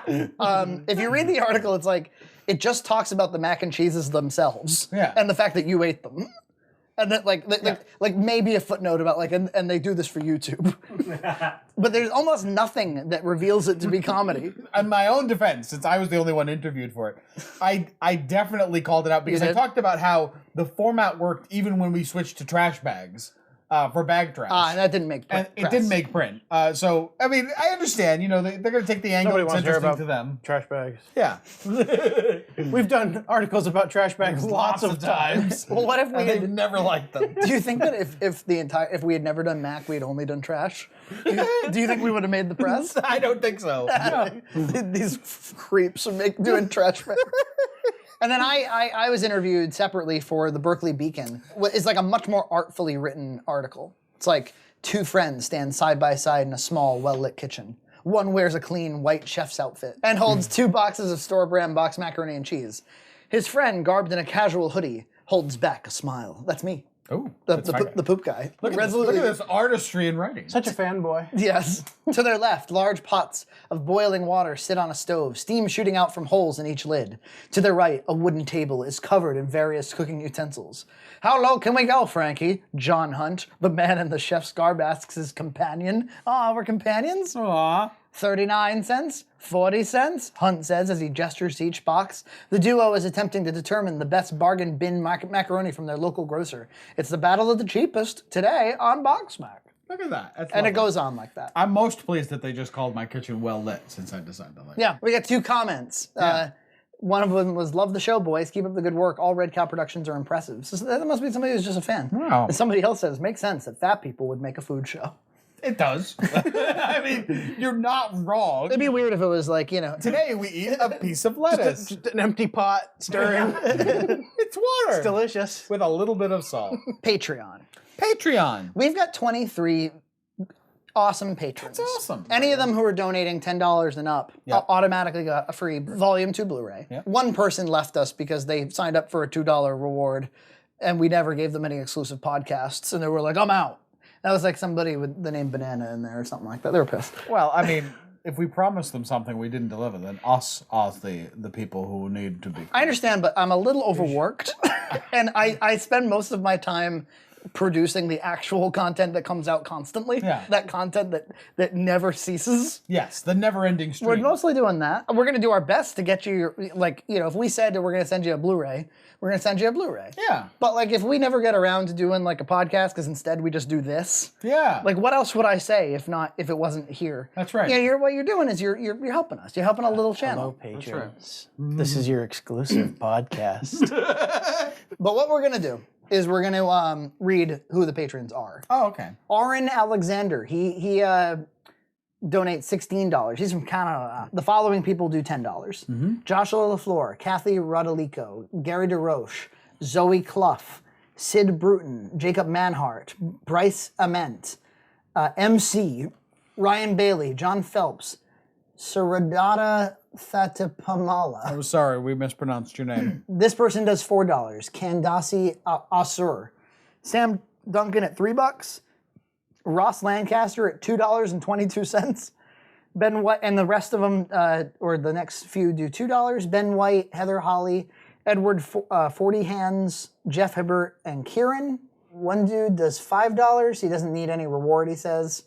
Speaker 1: If you read the article, it's like it just talks about the mac and cheeses themselves and the fact that you ate them. And then like maybe a footnote about and they do this for YouTube. But there's almost nothing that reveals it to be comedy.
Speaker 2: In my own defense, since I was the only one interviewed for it, I definitely called it out because I talked about how the format worked even when we switched to trash bags for BagTrash.
Speaker 1: And that didn't make print.
Speaker 2: And it didn't make print. So, I mean, I understand, they're going to take the angle that's interesting to them.
Speaker 3: Trash bags.
Speaker 2: Yeah.
Speaker 3: We've done articles about trash bags lots of times.
Speaker 1: Well, what if
Speaker 2: they've never liked them?
Speaker 1: Do you think that if we had never done Mac, we'd only done trash? Do you think we would have made the press?
Speaker 2: I don't think so.
Speaker 1: These creeps doing trash bags. And then I was interviewed separately for the Berkeley Beacon. It's like a much more artfully written article. It's like two friends stand side by side in a small, well-lit kitchen. One wears a clean white chef's outfit and holds 2 boxes of store-brand box macaroni and cheese. His friend, garbed in a casual hoodie, holds back a smile. That's me.
Speaker 2: Oh,
Speaker 1: the poop guy.
Speaker 2: Look at this artistry in writing.
Speaker 3: Such a fanboy.
Speaker 1: Yes. To their left, large pots of boiling water sit on a stove, steam shooting out from holes in each lid. To their right, a wooden table is covered in various cooking utensils. How low can we go, Frankie? John Hunt, the man in the chef's garb, asks his companion. Aw, we're companions?
Speaker 2: Aw.
Speaker 1: 39 cents? 40 cents? Hunt says as he gestures to each box. The duo is attempting to determine the best bargain bin macaroni from their local grocer. It's the battle of the cheapest today on BoxMac.
Speaker 2: Look at that. That's
Speaker 1: and
Speaker 2: lovely.
Speaker 1: it goes on like that.
Speaker 2: I'm most pleased that they just called my kitchen well lit since I decided to like it.
Speaker 1: Yeah, we got 2 comments. One of them was, "Love the show, boys. Keep up the good work. All Red Cow productions are impressive." So that must be somebody who's just a fan.
Speaker 2: Wow.
Speaker 1: And somebody else says, "Makes sense that fat people would make a food show."
Speaker 2: It does. I mean, you're not wrong.
Speaker 1: It'd be weird if it was like,
Speaker 2: Today we eat a piece of lettuce.
Speaker 3: Just an empty pot stirring.
Speaker 2: It's water.
Speaker 3: It's delicious.
Speaker 2: With a little bit of salt. Patreon.
Speaker 1: We've got 23 awesome patrons.
Speaker 2: That's awesome.
Speaker 1: Any of them who are donating $10 and up automatically got a free Volume 2 Blu-ray. Yep. One person left us because they signed up for a $2 reward and we never gave them any exclusive podcasts and they were like, "I'm out." That was like somebody with the name Banana in there or something like that. They were pissed.
Speaker 2: Well, I mean, if we promised them something we didn't deliver, then us are the people who need to be.
Speaker 1: I understand, but I'm a little overworked. And I spend most of my time producing the actual content that comes out constantly. Yeah. That content that never ceases.
Speaker 2: Yes, the never-ending stream.
Speaker 1: We're mostly doing that. We're going to do our best to get you, if we said that we're going to send you a Blu-ray, we're going to send you a Blu-ray.
Speaker 2: Yeah.
Speaker 1: But if we never get around to doing a podcast because instead we just do this.
Speaker 2: Yeah.
Speaker 1: What else would I say if it wasn't here?
Speaker 2: That's right.
Speaker 1: Yeah, what you're doing is you're helping us. You're helping a little channel.
Speaker 3: Hello, patrons. Right. This is your exclusive podcast.
Speaker 1: But what we're going to do is we're going to read who the patrons are.
Speaker 2: Oh, okay.
Speaker 1: Aaron Alexander, he donates $16. He's from Canada. The following people do $10. Mm-hmm. Joshua LaFleur, Kathy Rodolico, Gary DeRoche, Zoe Clough, Sid Bruton, Jacob Manhart, Bryce Ament, MC, Ryan Bailey, John Phelps, Saradata Thatapamala.
Speaker 2: I'm sorry, we mispronounced your name.
Speaker 1: This person does $4. Kandasi Asur. Sam Duncan at $3. Ross Lancaster at $2.22. Ben White, and the rest of them, or the next few, do $2. Ben White, Heather Holly, Edward 40 Hands, Jeff Hibbert, and Kieran. One dude does $5. He doesn't need any reward, he says.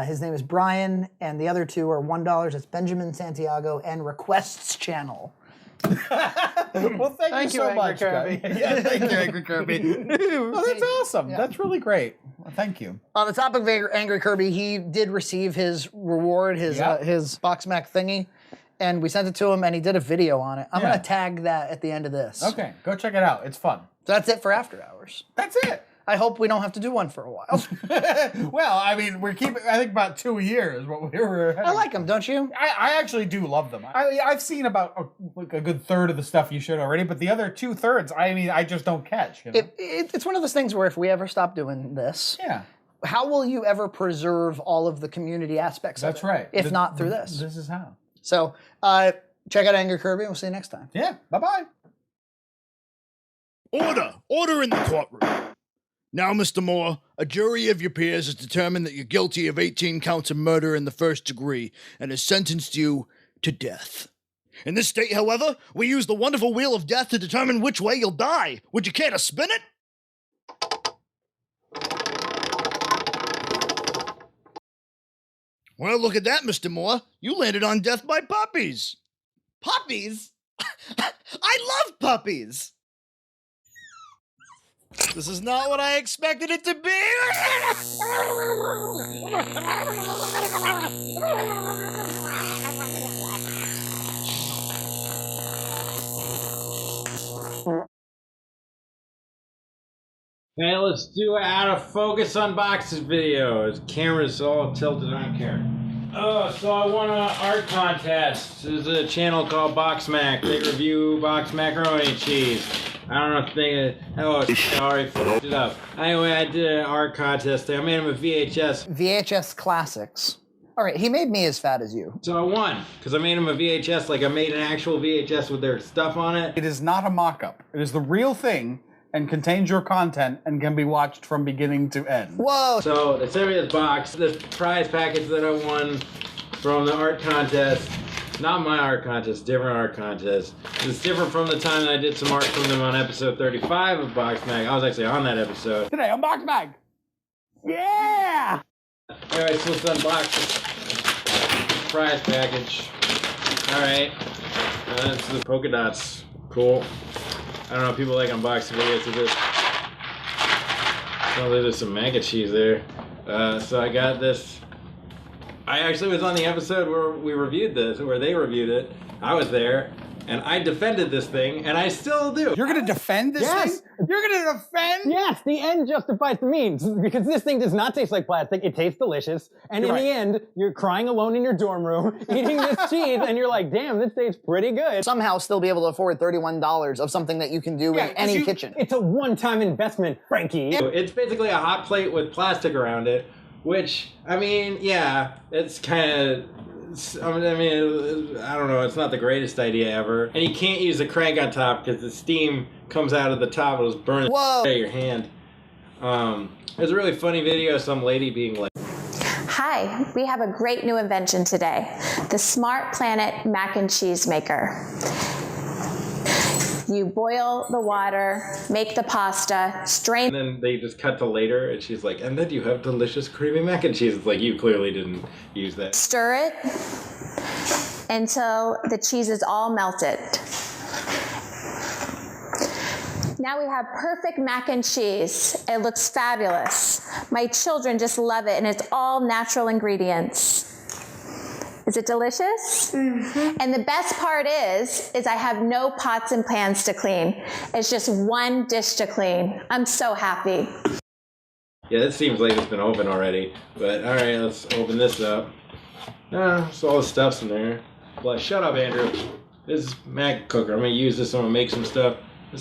Speaker 1: His name is Brian, and the other two are $1. It's Benjamin Santiago and Requests Channel.
Speaker 2: Well, thank you so much, Kirby. Yeah, thank you, Angry Kirby. Oh, that's awesome. Yeah. That's really great. Well, thank you.
Speaker 1: On the topic of Angry Kirby, he did receive his reward, his BoxMac thingy, and we sent it to him, and he did a video on it. I'm going to tag that at the end of this.
Speaker 2: Okay, go check it out. It's fun.
Speaker 1: So that's it for After Hours.
Speaker 2: That's it.
Speaker 1: I hope we don't have to do one for a while.
Speaker 2: Well, I mean, we're keeping, I think about 2 years. What we were.
Speaker 1: I like them, don't you?
Speaker 2: I actually do love them. I've seen about a good third of the stuff you showed already, but the other 2/3, I mean, I just don't catch. You know?
Speaker 1: It's one of those things where if we ever stop doing this, how will you ever preserve all of the community aspects of it?
Speaker 2: That's right.
Speaker 1: If not through this.
Speaker 2: This is how.
Speaker 1: So check out Angry Kirby, and we'll see you next time.
Speaker 2: Yeah, bye-bye.
Speaker 12: Order in the courtroom. Now, Mr. Moore, a jury of your peers has determined that you're guilty of 18 counts of murder in the first degree and has sentenced you to death. In this state, however, we use the wonderful wheel of death to determine which way you'll die. Would you care to spin it? Well, look at that, Mr. Moore. You landed on death by puppies. Puppies? I love puppies! This is not what I expected it to be!
Speaker 13: Okay, let's do an out of focus unboxing video. His camera's all tilted on camera. Oh, so I won an art contest. There's a channel called BoxMac. They review box macaroni cheese. I don't know if they... Oh, sorry, fucked it up. Anyway, I did an art contest there. I made him a VHS.
Speaker 1: VHS Classics. All right, he made me as fat as you.
Speaker 13: So I won, because I made him a VHS, like I made an actual VHS with their stuff on it.
Speaker 2: It is not a mock-up. It is the real thing and contains your content and can be watched from beginning to end.
Speaker 1: Whoa!
Speaker 13: So they sent me this box, this prize package that I won from the art contest. Not my art contest, different art contest. It's different from the time that I did some art from them on episode 35 of BoxMac. I was actually on that episode.
Speaker 2: Today on BoxMac! Yeah!
Speaker 13: Alright, so let's unbox this prize package. Alright. That's the polka dots. Cool. I don't know if people like unboxing videos of this. Oh, there's some mac and cheese there. So I got this. I actually was on the episode where we reviewed this, where they reviewed it. I was there, and I defended this thing, and I still do.
Speaker 2: You're gonna defend this thing? You're gonna defend?
Speaker 3: Yes, the end justifies the means, because this thing does not taste like plastic, it tastes delicious, and in the end, you're crying alone in your dorm room, eating this cheese, and you're like, damn, this tastes pretty good.
Speaker 1: Somehow still be able to afford $31 of something that you can do in any kitchen.
Speaker 3: It's a one-time investment, Frankie.
Speaker 13: It's basically a hot plate with plastic around it, which, I mean, yeah, it's kind of... I mean, I don't know, it's not the greatest idea ever. And you can't use a crank on top because the steam comes out of the top, it'll just burn out of your hand. There's a really funny video of some lady being like...
Speaker 14: Hi, we have a great new invention today. The Smart Planet Mac and Cheese Maker. You boil the water, make the pasta, strain...
Speaker 13: And then they just cut to later, and she's like, and then you have delicious creamy mac and cheese. It's like, you clearly didn't use that.
Speaker 14: Stir it until the cheese is all melted. Now we have perfect mac and cheese. It looks fabulous. My children just love it, and it's all natural ingredients. Is it delicious? Mm-hmm. And the best part is I have no pots and pans to clean. It's just one dish to clean. I'm so happy.
Speaker 13: Yeah, it seems like it's been open already. But all right, let's open this up. So all the stuff's in there. Well, shut up, Andrew. This is Mac Cooker. I'm gonna use this. I'm gonna make some stuff.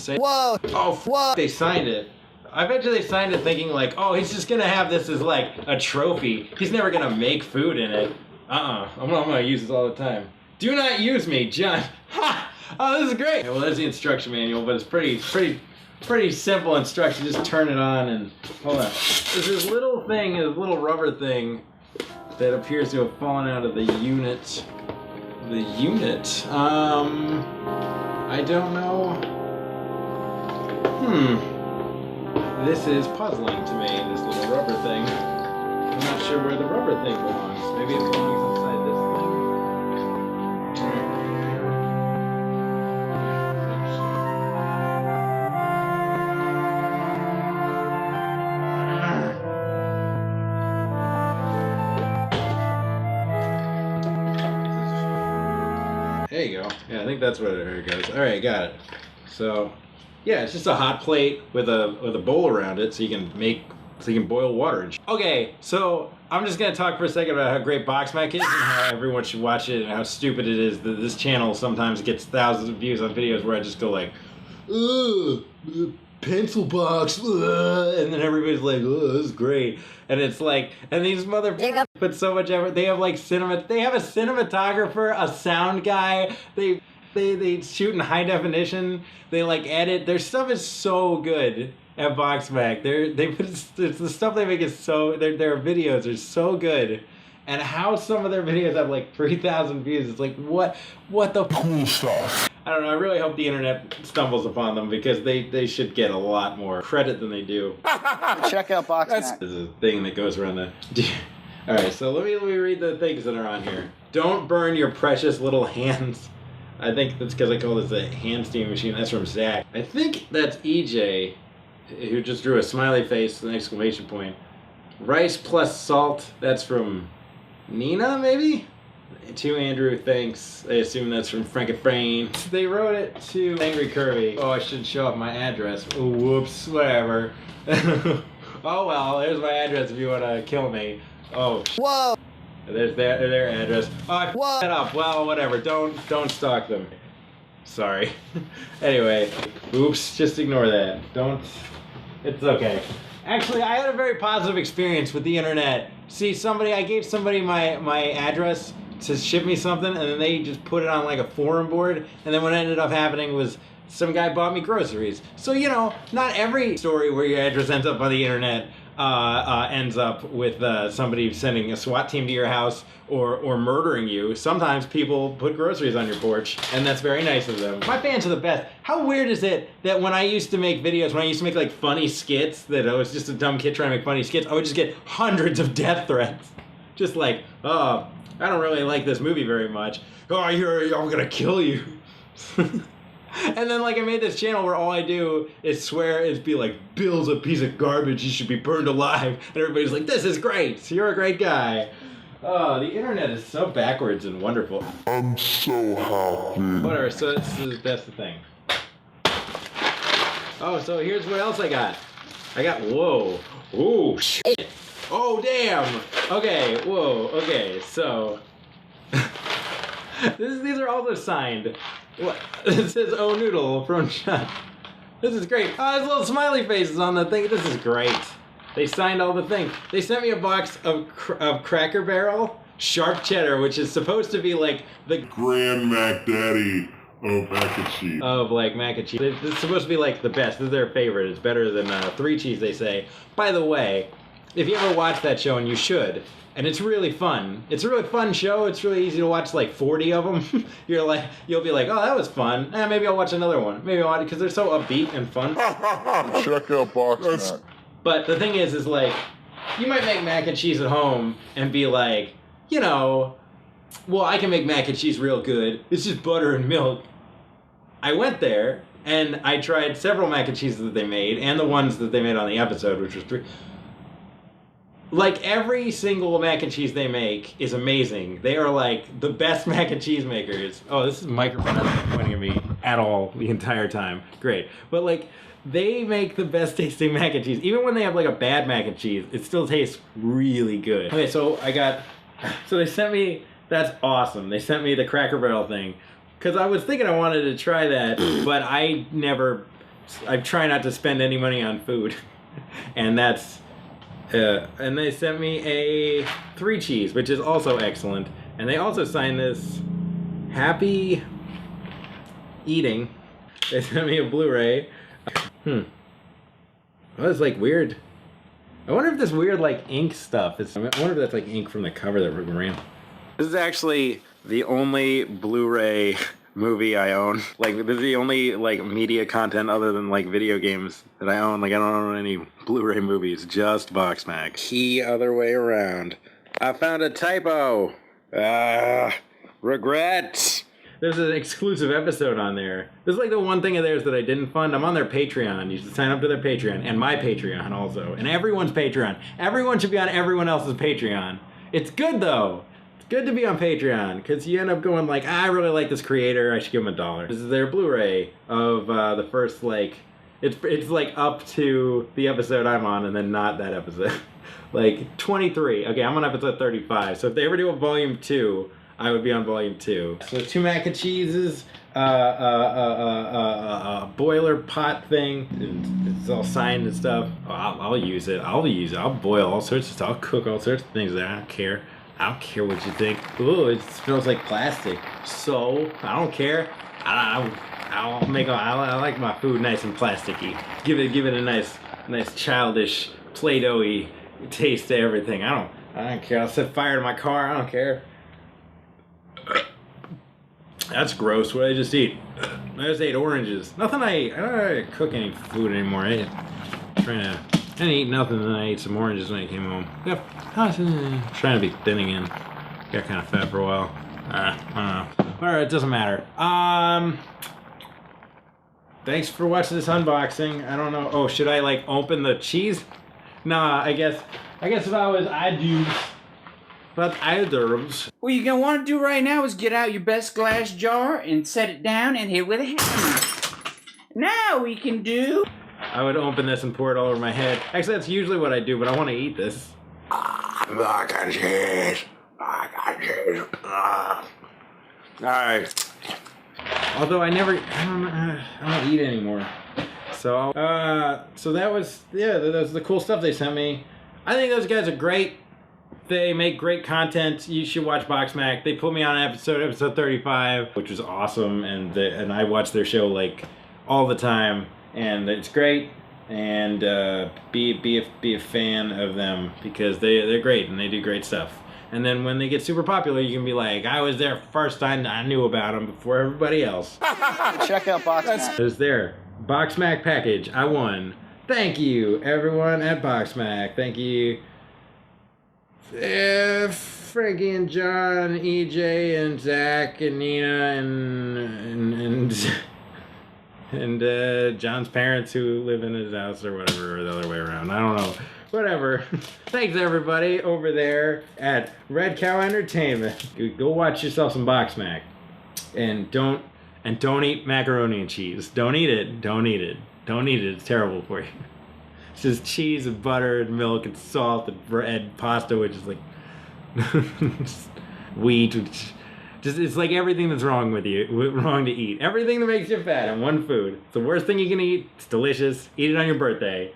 Speaker 1: Whoa!
Speaker 13: Oh, whoa! They signed it. I bet you they signed it thinking like, oh, he's just gonna have this as like a trophy. He's never gonna make food in it. I'm gonna use this all the time. Do not use me, John. Ha! Oh, this is great. Okay, well, there's the instruction manual, but it's pretty simple instruction. Just turn it on and hold on. There's this little thing, this little rubber thing that appears to have fallen out of the unit. The unit. I don't know. This is puzzling to me, this little rubber thing. I'm not sure where the rubber thing belongs. Maybe it belongs inside this thing. There you go. Yeah, I think that's where it goes. All right, got it. So, yeah, it's just a hot plate with a bowl around it, so you can boil water. Okay, so I'm just gonna talk for a second about how great BoxMac is and how everyone should watch it and how stupid it is that this channel sometimes gets thousands of views on videos where I just go like, ugh, pencil box, ugh, and then everybody's like, oh, this is great. And it's like, and these motherfuckers put so much effort. They have like they have a cinematographer, a sound guy, they shoot in high definition, they like edit. Their stuff is so good at BoxMac. The stuff they make is so, their videos are so good. And how some of their videos have like 3,000 views, it's like, what the cool stuff. I don't know, I really hope the internet stumbles upon them because they should get a lot more credit than they do.
Speaker 1: Check out BoxMac.
Speaker 13: There's a thing that goes around the... Alright, so let me read the things that are on here. Don't burn your precious little hands. I think that's because I call this a hand steam machine. That's from Zach. I think that's EJ, who just drew a smiley face with an exclamation point. Rice plus salt, that's from Nina, maybe? To Andrew, thanks. I assume that's from Frank and Frame. They wrote it to Angry Curvy. Oh, I should show up my address. Oh, whoops, whatever. Oh well, there's my address if you want to kill me. Oh.
Speaker 1: Whoa!
Speaker 13: There's their address. Oh, I f***ed that up. Well, whatever. Don't stalk them. Sorry. Anyway, oops. Just ignore that. It's okay. Actually, I had a very positive experience with the internet. See, I gave somebody my address to ship me something, and then they just put it on like a forum board, and then what ended up happening was some guy bought me groceries. So, you know, not every story where your address ends up on the internet ends up with somebody sending a SWAT team to your house or murdering you. Sometimes people put groceries on your porch, and that's very nice of them. My fans are the best. How weird is it that when I used to make videos, when I used to make like funny skits, that I was just a dumb kid trying to make funny skits, I would just get hundreds of death threats. Just like, oh, I don't really like this movie very much. Oh, I'm gonna kill you. And then like I made this channel where all I do is be like, Bill's a piece of garbage, he should be burned alive. And everybody's like, this is great, you're a great guy. Oh, the internet is so backwards and wonderful. I'm so happy. Whatever, so that's the thing. Oh, so here's what else I got. Whoa, ooh, shit. Oh, damn. Okay, whoa, okay, so. These are also signed. What? It says, oh, noodle from Junt. This is great. Oh, there's little smiley faces on the thing. This is great. They signed all the things. They sent me a box of Cracker Barrel sharp cheddar, which is supposed to be like the Grand Mac Daddy of mac and cheese. Of like mac and cheese. It's supposed to be like the best. This is their favorite. It's better than 3 Cheese, they say. By the way, if you ever watch that show, and you should, and it's really fun. It's a really fun show. It's really easy to watch, like 40 of them. You'll be like, oh, that was fun. Maybe I'll watch another one. Maybe I'll watch it because they're so upbeat and fun.
Speaker 15: Check out BoxMac.
Speaker 13: But the thing is like, you might make mac and cheese at home and be like, you know, well, I can make mac and cheese real good. It's just butter and milk. I went there and I tried several mac and cheeses that they made and the ones that they made on the episode, which was 3. Like, every single mac and cheese they make is amazing. They are, like, the best mac and cheese makers. Oh, this is microphone not pointing at me at all the entire time. Great. But, like, they make the best tasting mac and cheese. Even when they have, like, a bad mac and cheese, it still tastes really good. Okay, so they sent me, that's awesome. They sent me the Cracker Barrel thing. Because I was thinking I wanted to try that, but I try not to spend any money on food. And that's... and they sent me a 3 Cheese, which is also excellent. And they also signed this Happy Eating. They sent me a Blu-ray. Oh, it's like weird. I wonder if this weird like ink stuff is. I wonder if that's like ink from the cover that we're around. This is actually the only Blu-ray movie I own. Like, this is the only, like, media content other than, like, video games that I own. Like, I don't own any Blu-ray movies, just BoxMac. Key other way around. I found a typo. Regrets. There's an exclusive episode on there. There's like the one thing of theirs that I didn't fund. I'm on their Patreon. You should sign up to their Patreon and my Patreon also. And everyone's Patreon. Everyone should be on everyone else's Patreon. It's good though. It's good to be on Patreon because you end up going like, I really like this creator. I should give him $1. This is their Blu-ray of the first like, it's like up to the episode I'm on and then not that episode. Like 23. Okay, I'm on episode 35. So if they ever do a volume 2, I would be on volume 2. So 2 mac and cheeses, boiler pot thing. It's all signed and stuff. Oh, I'll use it. I'll boil all sorts of stuff. I'll cook all sorts of things there. I don't care. I don't care what you think. Ooh, it smells like plastic. So I don't care. I like my food nice and plasticky. Give it a nice childish Play-Doh-y taste to everything. I don't care. I'll set fire to my car. I don't care. That's gross. What did I just eat? I just ate oranges. I don't cook any food anymore. I didn't eat nothing, and I ate some oranges when I came home. Yep. I was trying to be thin again. Got kind of fat for a while. I don't know. Alright, it doesn't matter. Thanks for watching this unboxing. I don't know. Oh, should I like open the cheese? Nah, I guess if I was, I'd use. But herbs.
Speaker 16: What you're gonna want to do right now is get out your best glass jar and set it down and hit with a hammer. Now we can do.
Speaker 13: I would open this and pour it all over my head. Actually, that's usually what I do, but I want to eat this. Mac and cheese. Alright. Although I don't eat anymore. So that was the cool stuff they sent me. I think those guys are great. They make great content. You should watch BoxMac. They put me on episode 35, which was awesome, and I watch their show like all the time, and it's great. And be a fan of them because they're great and they do great stuff. And then when they get super popular, you can be like, I was there first time. I knew about them before everybody else.
Speaker 1: Check out BoxMac.
Speaker 13: It's there. BoxMac package. I won. Thank you, everyone at BoxMac. Thank you. Frankie and Junt, EJ and Zach and Nina and John's parents who live in his house or whatever, or the other way around. I don't know. Whatever. Thanks everybody over there at Red Cow Entertainment. Go watch yourself some BoxMac. And don't eat macaroni and cheese. Don't eat it. Don't eat it. Don't eat it. It's terrible for you. It's just cheese and butter and milk and salt and bread, pasta, which is like wheat. It's like everything that's wrong with you, wrong to eat. Everything that makes you fat in one food. It's the worst thing you can eat. It's delicious. Eat it on your birthday.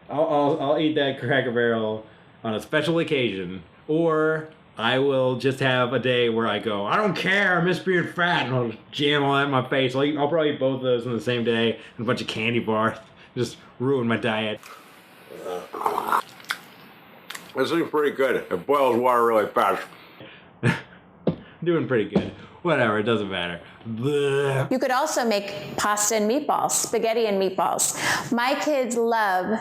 Speaker 13: I'll eat that Cracker Barrel on a special occasion, or I will just have a day where I go, I don't care, I miss being fat, and I'll jam all that in my face. I'll probably eat both of those in the same day, and a bunch of candy bars. Just ruin my diet.
Speaker 17: This is pretty good. It boils water really fast.
Speaker 13: Doing pretty good. Whatever, it doesn't matter. Blech.
Speaker 14: You could also make pasta and meatballs, spaghetti and meatballs. My kids love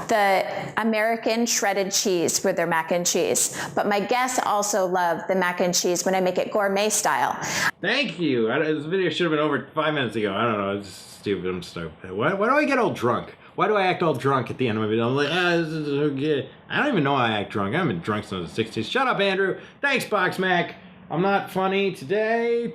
Speaker 14: the American shredded cheese with their mac and cheese, but my guests also love the mac and cheese when I make it gourmet style.
Speaker 13: Thank you. This video should have been over 5 minutes ago. I don't know. It's stupid. I'm stupid. Why do I get all drunk? Why do I act all drunk at the end of my video? I'm like, this is so good. I don't even know I act drunk. I haven't been drunk since the 60s. Shut up, Andrew. Thanks, BoxMac. I'm not funny today.